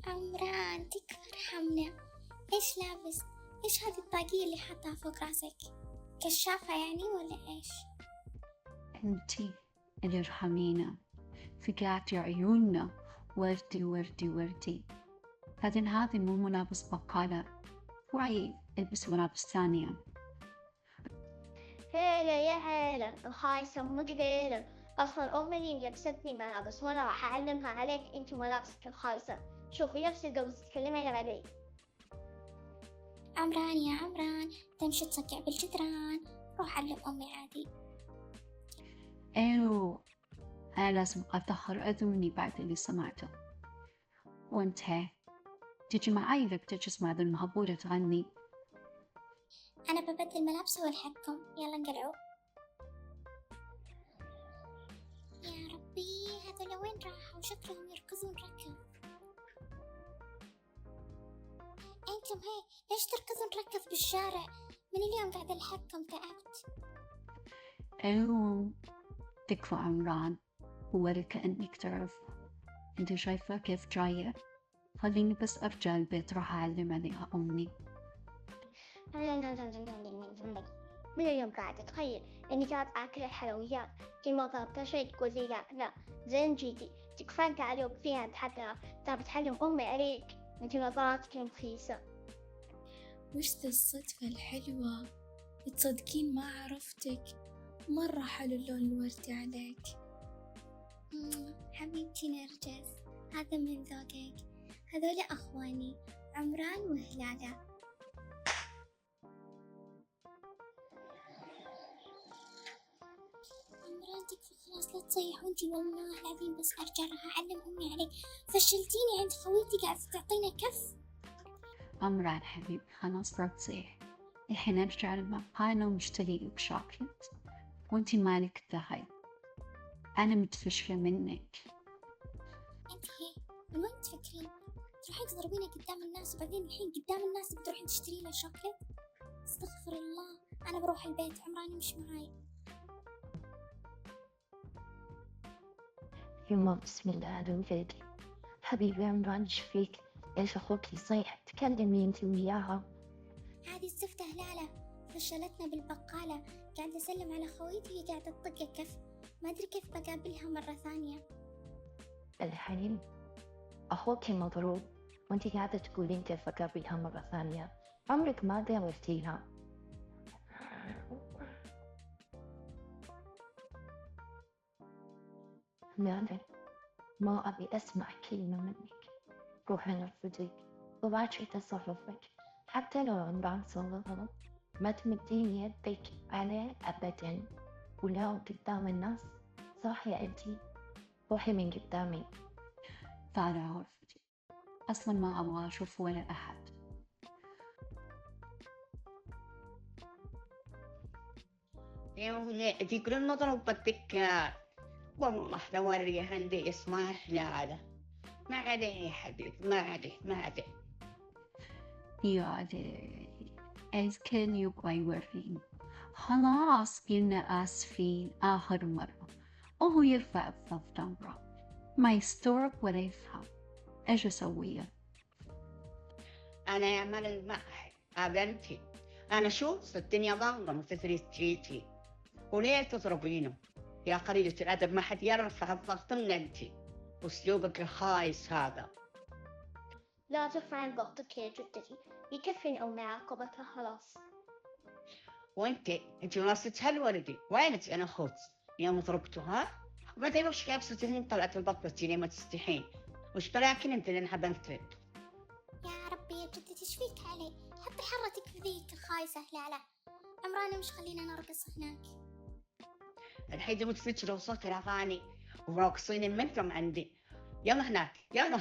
عمران تكفى ارحمنا. ايش لابس؟ ايش هذه الطاقية اللي حاطها فوق راسك؟ كشافة يعني ولا ايش؟ انتي اللي ارحمينا، فقعتي عيوننا وردي وردي وردي. بعدين هذه مو ملابس بقالة، وعي البسي ملابس ثانية. هلا يا هلا الخايسة مقليلة. أصلا أمي لبستني ملابس وأنا راح أعلمها عليك أنت ملابسك الخايسة. شوفي نفسك قبل تتكلمين علي. عمران يا عمران تمشي تصقع بالجدران، روح علم أمي عادي. ايوه، أنا لازم أطهر أذني بعد اللي سمعته. وانت تيجي معي إذا بتجلس مع ذا المهبولة تغني. أنا ببدل ملابسي والحقكم، يلا انقلعوا. يا ربي هذول وين راحوا؟ شكلهم يركضون ركض. انتم ليش تركضون ركض بالشارع؟ من اليوم قاعدة الحقكم، تعبت. ايوه تكفى عمران، ولا كأنك تعرف. انت شايفة كيف جاية؟ خليني بس أرجع البيت راح أعلم عليها أمي. من اليوم قاعدة أتخيل إني قاعد آكل الحلويات، كل ما طلبت شيء تقول لي لا زين جيتي تكفانك علي وفيها تحدى تبي تعلم أمي عليك. أنت نظراتك رخيصة. وش ذا الصدفة الحلوة، تصدقين ما عرفتك، مرة حلو اللون الوردي عليك. حبيبتي نرجس، هذا من ذوقك. هذول أخواني عمران وهلالة. عمران تكفى خلاص لا تصيح، وانتي والله العظيم بس أرجع راح أعلم أمي عليك. فشلتيني عند خويتي قاعدة تعطينا كف. عمران حبيبي خلاص لا تصيح، الحين نرجع لمقهانا ونشتري لك شوكليت، وانتي مالك دخل، أنا متفشلة منك. انت من وين تفكرين؟ تروحين تضربينه قدام الناس وبعدين الحين قدام الناس بتروحين تشتري له شوكليت؟ استغفر الله، أنا بروح البيت، عمران يمشي معاي. يما بسم الله الولد. حبيبي عمران ايش فيك؟ ايش اخوك يصيح؟ تكلمي انت وياها. هذه الزفتة هلالة فشلتنا بالبقالة، قاعدة أسلم على خويتي وهي قاعدة تطق كف، ما أدري كيف بقابلها مرة ثانية. الحين اخوك مضروب وانت قاعدة تقولين كيف اقابلها مرة ثانية، عمرك ما داورتيها. لا ما ابي اسمع كلمة منك، روحي نرفضك وراجعي تصرفك. حتى لو عمران صار غلط ما تمدين يدك عليه ابدا، ولو قدام الناس صح يا انتي، روحي من قدامي. تعالى غرفتي، أصلا ما أبغى أشوف ولا أحد. تقولون مضروب بالدكان، والله لو أوريها عندي اسمها هلالة. ما عليه يا حبيبي، ما عليه. يا علي إيش كان يبغى يوريني؟ خلاص قلنا آسفين آخر مرة، وهو يرفع الضغط عمره، ما يستوعب ولا يفهم. إيش أسويه؟ أنا يا مال المعهد بنتي، أنا شوف الدنيا ضلمة وتدري جيتي وليه تضربينه؟ يا قليلة الأدب ما حد يرفع الضغط إلا أنتي وأسلوبك الخايس هذا. لا ترفعين ضغطك يا جدتي، يكفي أمي عاقبتها خلاص. وأنت وناستها الولدي، وينك أنا أخوك يوم ضربتها؟ وبعدين وش لابسة الحين طلعت البطة ليه ما تستحين؟ وش بلاكن أنت لأنها بنتك؟ يا ربي يا جدتي ايش فيك علي؟ حطي حرتك في ذيك الخايسة هلالة. عمران مش خلينا نرقص هناك. الحين متفجرة وصوت الأغاني وراقصين منكم عندي. يلا هناك يلا.